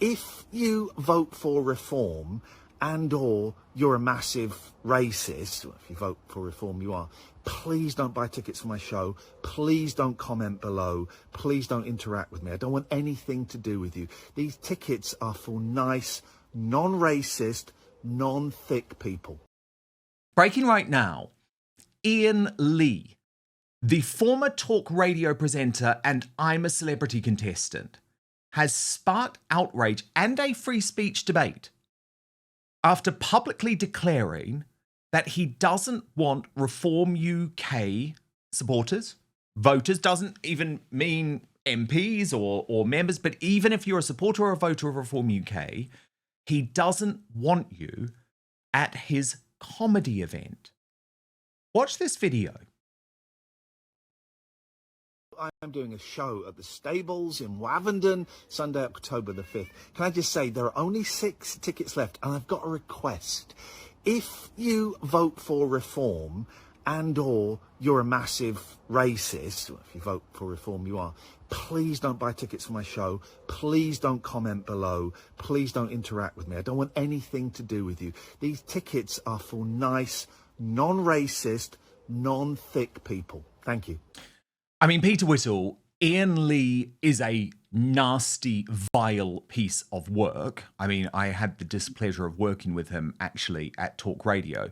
If you vote for reform and or you're a massive racist, well, if you vote for reform you are, please don't buy tickets for my show. Please don't comment below. Please don't interact with me. I don't want anything to do with you. These tickets are for nice, non-racist, non-thick people. Breaking right now, Iain Lee, the former talk radio presenter and I'm a Celebrity contestant, has sparked outrage and a free speech debate after publicly declaring that he doesn't want Reform UK supporters, voters, doesn't even mean MPs or members, but even if you're a supporter or a voter of Reform UK, he doesn't want you at his comedy event. Watch this video. I'm doing a show at the Stables in Wavendon, Sunday, October the 5th. Can I just say there are only 6 tickets left, and I've got a request. If you vote for reform and or you're a massive racist, well, if you vote for reform you are, please don't buy tickets for my show. Please don't comment below. Please don't interact with me. I don't want anything to do with you. These tickets are for nice, non-racist, non-thick people. Thank you. I mean, Peter Whittle, Iain Lee is a nasty, vile piece of work. I mean, I had the displeasure of working with him actually at Talk Radio.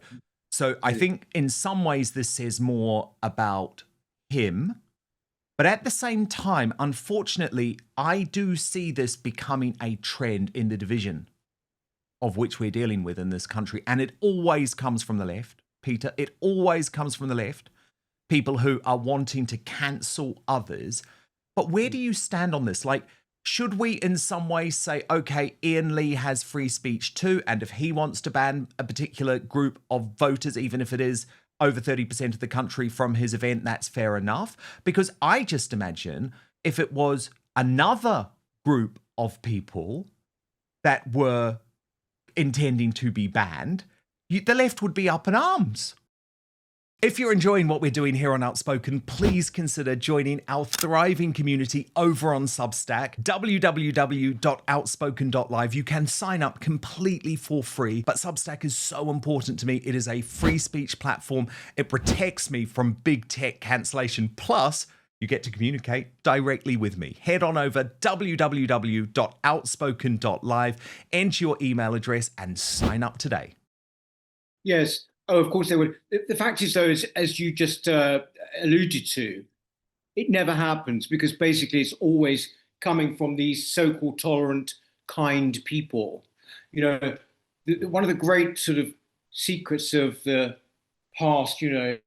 So I think in some ways this says more about him. But at the same time, unfortunately, I do see this becoming a trend in the division of which we're dealing with in this country. And it always comes from the left, Peter. It always comes from the left. People who are wanting to cancel others. But where do you stand on this? Like, should we in some way say, okay, Iain Lee has free speech too, and if he wants to ban a particular group of voters, even if it is over 30% of the country from his event, that's fair enough? Because I just imagine if it was another group of people that were intending to be banned, the left would be up in arms. If you're enjoying what we're doing here on Outspoken, please consider joining our thriving community over on Substack, www.outspoken.live. You can sign up completely for free, but Substack is so important to me. It is a free speech platform. It protects me from big tech cancellation. Plus, you get to communicate directly with me. Head on over www.outspoken.live, enter your email address and sign up today. Yes. Oh, of course they would. The fact is, though, as you just alluded to, it never happens because basically it's always coming from these so-called tolerant, kind people. You know, one of the great sort of secrets of the past, 50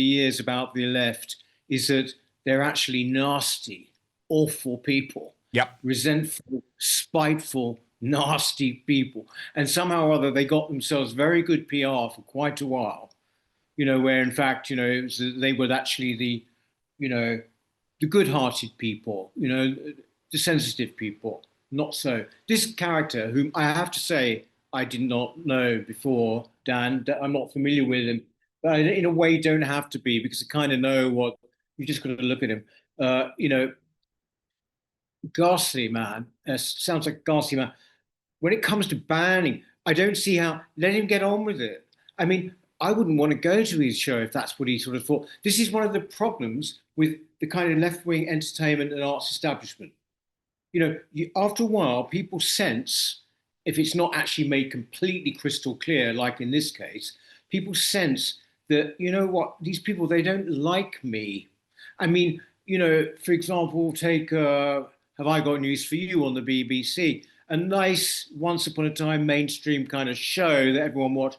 years about the left is that they're actually nasty, awful people. Yep. Resentful, spiteful, nasty people. And somehow or other, they got themselves very good PR for quite a while, where in fact, they were actually the good-hearted people, the sensitive people, not so. This character, whom I have to say I did not know before, Dan, I'm not familiar with him, but I, in a way, don't have to be because I kind of know what, you just got to look at him, ghastly man, sounds like a ghastly man. When it comes to banning, I don't see how, let him get on with it. I mean, I wouldn't want to go to his show if that's what he sort of thought. This is one of the problems with the kind of left-wing entertainment and arts establishment. After a while, people sense, if it's not actually made completely crystal clear, like in this case, people sense that, you know what, these people, they don't like me. I mean, for example, take Have I Got News for You on the BBC, a nice, once upon a time, mainstream kind of show that everyone watched.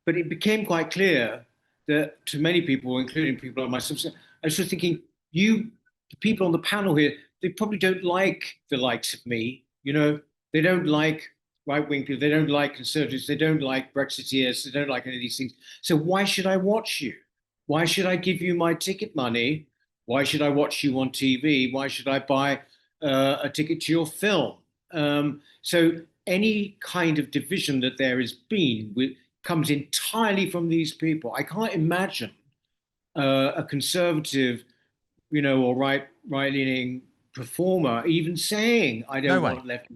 But it became quite clear that to many people, including people like myself, I was sort of thinking, the people on the panel here, they probably don't like the likes of me. They don't like right-wing people, they don't like conservatives, they don't like Brexiteers, they don't like any of these things. So why should I watch you? Why should I give you my ticket money? Why should I watch you on TV? Why should I buy a ticket to your film? So any kind of division that there has been comes entirely from these people. I can't imagine a conservative, or right-leaning performer even saying, I don't want left.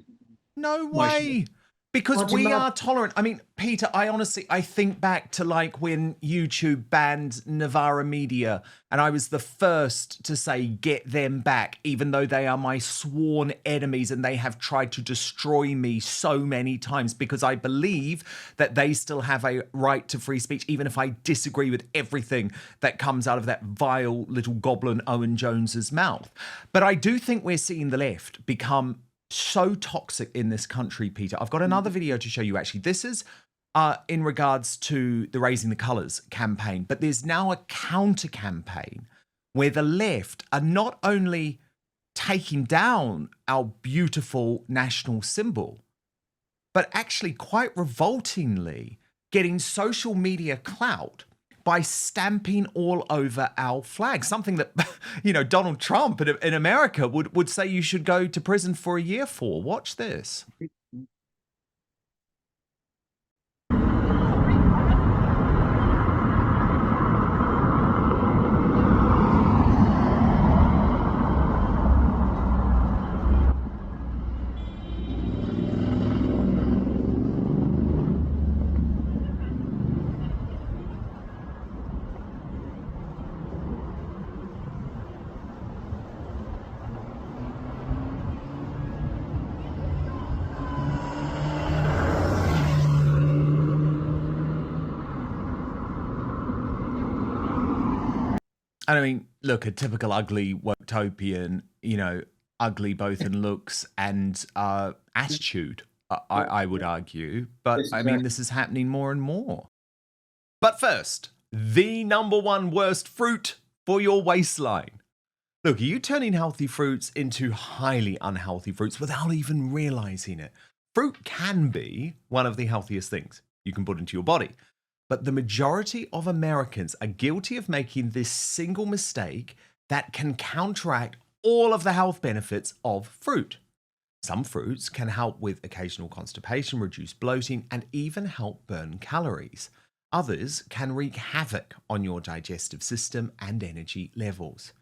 No Why should way. Because Can't we imagine. are tolerant. I mean, Peter, I think back to like when YouTube banned Novara Media, and I was the first to say, get them back, even though they are my sworn enemies and they have tried to destroy me so many times, because I believe that they still have a right to free speech, even if I disagree with everything that comes out of that vile little goblin Owen Jones's mouth. But I do think we're seeing the left become so toxic in this country, Peter. I've got another video to show you, actually. This is in regards to the Raising the Colours campaign, but there's now a counter campaign where the left are not only taking down our beautiful national symbol, but actually quite revoltingly getting social media clout by stamping all over our flag, something that, you know, Donald Trump in America would say you should go to prison for a year for. Watch this. And I mean, look, a typical ugly woke-topian, you know, ugly both in looks and attitude, I would argue. But Yes, I mean, exactly. this is happening more and more. But first, the number one worst fruit for your waistline. Look, are you turning healthy fruits into highly unhealthy fruits without even realizing it? Fruit can be one of the healthiest things you can put into your body. But the majority of Americans are guilty of making this single mistake that can counteract all of the health benefits of fruit. Some fruits can help with occasional constipation, reduce bloating, and even help burn calories. Others can wreak havoc on your digestive system and energy levels.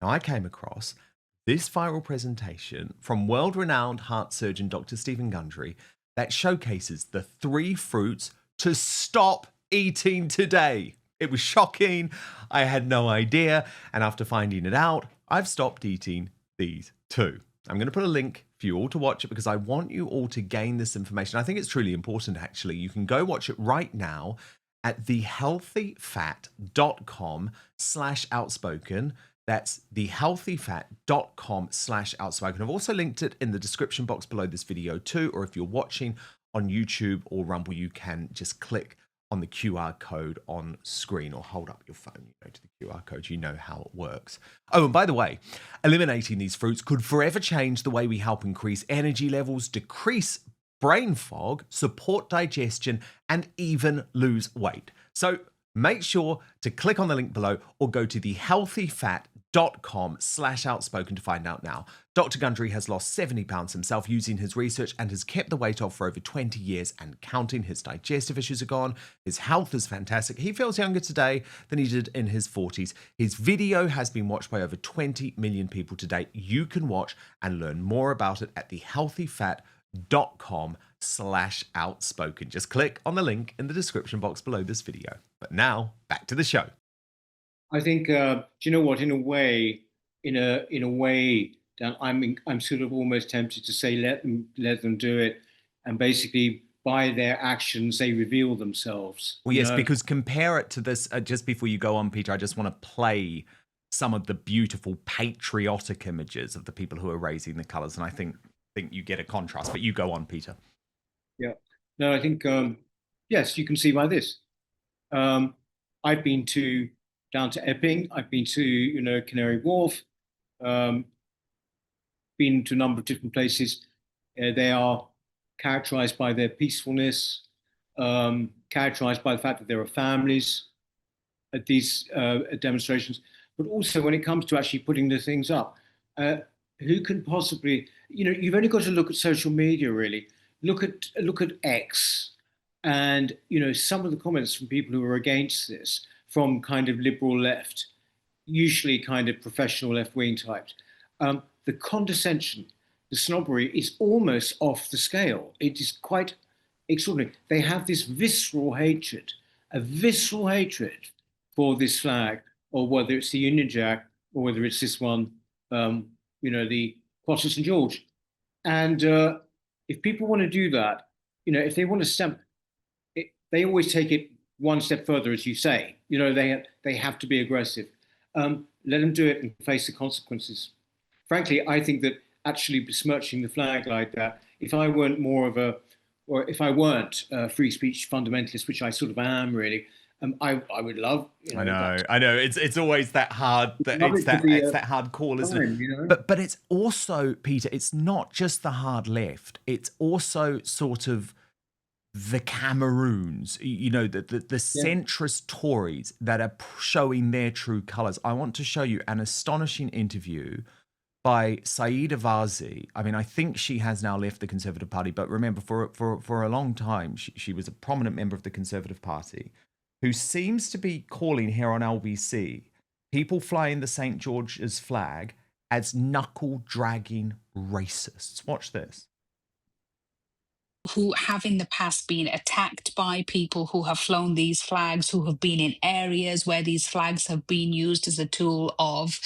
Now, I came across this viral presentation from world-renowned heart surgeon Dr. Stephen Gundry that showcases the 3 fruits to stop eating today. It was shocking. I had no idea. And after finding it out, I've stopped eating these 2. I'm going to put a link for you all to watch it because I want you all to gain this information. I think it's truly important, actually. You can go watch it right now at thehealthyfat.com/outspoken. That's thehealthyfat.com/outspoken. I've also linked it in the description box below this video too, or if you're watching on YouTube or Rumble, you can just click on the QR code on screen or hold up your phone, you go to the QR code, you know how it works. Oh, and by the way, eliminating these fruits could forever change the way we help increase energy levels, decrease brain fog, support digestion, and even lose weight. So make sure to click on the link below or go to thehealthyfat.com/outspoken to find out now. Dr. Gundry has lost 70 pounds himself using his research and has kept the weight off for over 20 years and counting. His digestive issues are gone. His health is fantastic. He feels younger today than he did in his 40s. His video has been watched by over 20 million people to date. You can watch and learn more about it at thehealthyfat.com/outspoken. Just click on the link in the description box below this video. But now, back to the show. I think, do you know what? In a way, Dan, I'm sort of almost tempted to say let them do it, and basically by their actions they reveal themselves. Well, yes, know? because compare it to this. Just before you go on, Peter, I just want to play some of the beautiful patriotic images of the people who are raising the colours, and I think you get a contrast. But you go on, Peter. Yeah. No, I think yes, you can see by this. I've been down to Epping. I've been to Canary Wharf. Been to a number of different places. They are characterized by their peacefulness, characterized by the fact that there are families at these demonstrations, but also when it comes to actually putting the things up, who can possibly, you've only got to look at social media, really. Look at X, and some of the comments from people who are against this, from kind of liberal left, usually kind of professional left-wing types. The condescension, the snobbery is almost off the scale. It is quite extraordinary. They have this visceral hatred, a visceral hatred for this flag, or whether it's the Union Jack, or whether it's this one, the Cross of St. George. And if people want to do that, if they want to stamp it, they always take it one step further, as you say. They have to be aggressive. Let them do it and face the consequences. Frankly, I think that actually besmirching the flag like that, if I weren't a free speech fundamentalist, which I sort of am really, I would love. I know. It's always that hard. It's that hard call, isn't it? But it's also, Peter. It's not just the hard left. It's also sort of the Cameroons. The centrist Tories that are showing their true colours. I want to show you an astonishing interview by Saïda Vazi. I mean, I think she has now left the Conservative Party, but remember, for a long time, she was a prominent member of the Conservative Party, who seems to be calling here on LBC people flying the St. George's flag as knuckle-dragging racists. Watch this. Who have in the past been attacked by people who have flown these flags, who have been in areas where these flags have been used as a tool of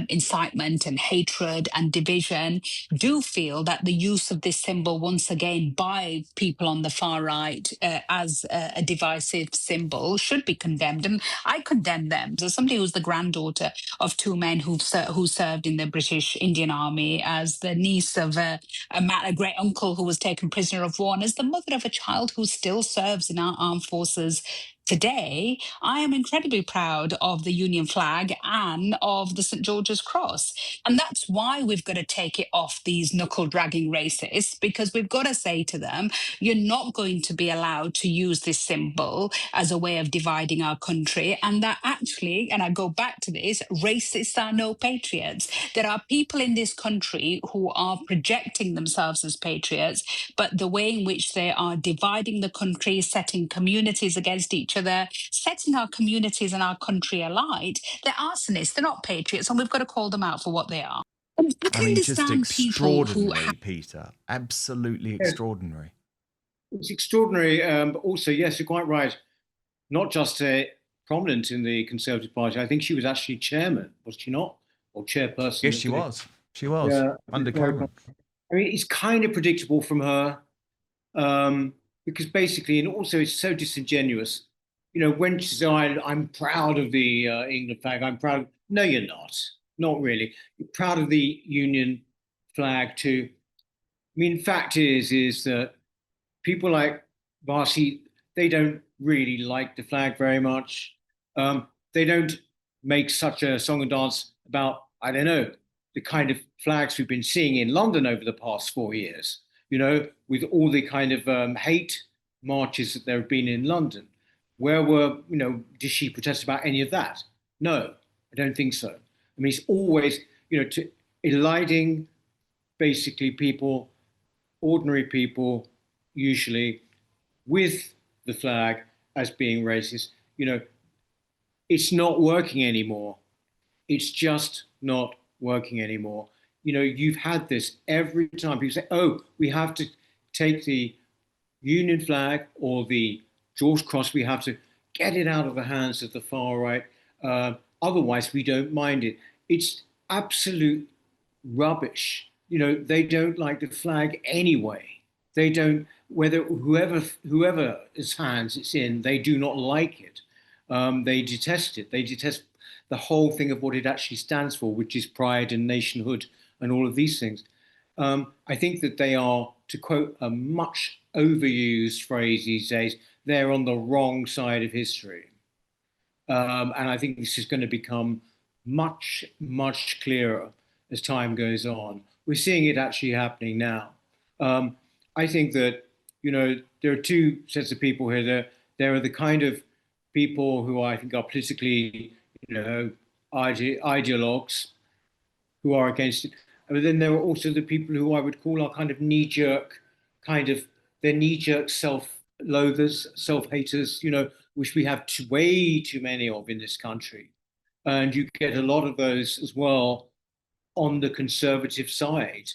incitement and hatred and division, do feel that the use of this symbol once again by people on the far right as a divisive symbol should be condemned. And I condemn them. So somebody who's the granddaughter of two men who served in the British Indian Army, as the niece of a great uncle who was taken prisoner of war, and as the mother of a child who still serves in our armed forces today, I am incredibly proud of the Union flag and of the St. George's Cross. And that's why we've got to take it off these knuckle-dragging racists, because we've got to say to them, you're not going to be allowed to use this symbol as a way of dividing our country. And that actually, and I go back to this, racists are no patriots. There are people in this country who are projecting themselves as patriots, but the way in which they are dividing the country, setting communities against each other, setting our communities and our country alight, they're arsonists, they're not patriots, and we've got to call them out for what they are. I mean, just extraordinary, Peter. Absolutely extraordinary. It's extraordinary, but also, yes, you're quite right. Not just prominent in the Conservative Party. I think she was actually chairman, was she not? Or chairperson? Yes, she was. She was. Yeah, under Cameron. I mean, it's kind of predictable from her, because basically, and also it's so disingenuous. When she says, I'm proud of the England flag, I'm proud. No, you're not. Not really. You're proud of the Union flag too. I mean, fact is that people like Barsi, they don't really like the flag very much. They don't make such a song and dance about, I don't know, the kind of flags we've been seeing in London over the past 4 years, with all the kind of hate marches that there have been in London. Where did she protest about any of that? No, I don't think so. I mean, it's always, to eliding basically people, ordinary people, usually, with the flag as being racist. It's not working anymore. It's just not working anymore. You've had this every time people say, oh, we have to take the Union flag or the George Cross, we have to get it out of the hands of the far right. Otherwise, we don't mind it. It's absolute rubbish. They don't like the flag anyway. They don't, whoever's hands it's in, they do not like it. They detest it. They detest the whole thing of what it actually stands for, which is pride and nationhood and all of these things. I think that they are, to quote a much overused phrase these days, they're on the wrong side of history. And I think this is going to become much, much clearer as time goes on. We're seeing it actually happening now. I think that, there are two sets of people here. There are the kind of people who I think are politically, ideologues who are against it. But then there are also the people who I would call our kind of knee-jerk, self-loathers, self-haters, which we have way too many of in this country. And you get a lot of those as well on the Conservative side.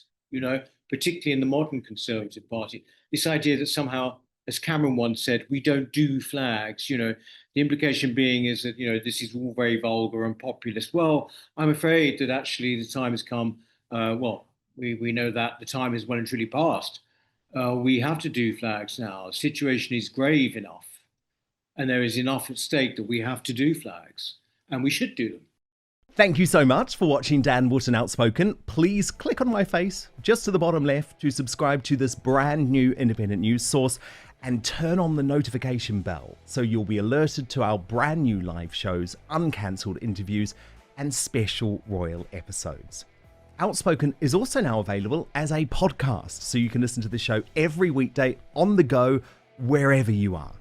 particularly in the modern Conservative Party. This idea that somehow, as Cameron once said, we don't do flags, the implication being is that, this is all very vulgar and populist. Well, I'm afraid that actually the time has come, we know that the time is well and truly past. We have to do flags now. The situation is grave enough, and there is enough at stake that we have to do flags, and we should do them. Thank you so much for watching Dan Wootton Outspoken. Please click on my face just to the bottom left to subscribe to this brand new independent news source and turn on the notification bell so you'll be alerted to our brand new live shows, uncancelled interviews and special royal episodes. Outspoken is also now available as a podcast, so you can listen to the show every weekday on the go, wherever you are.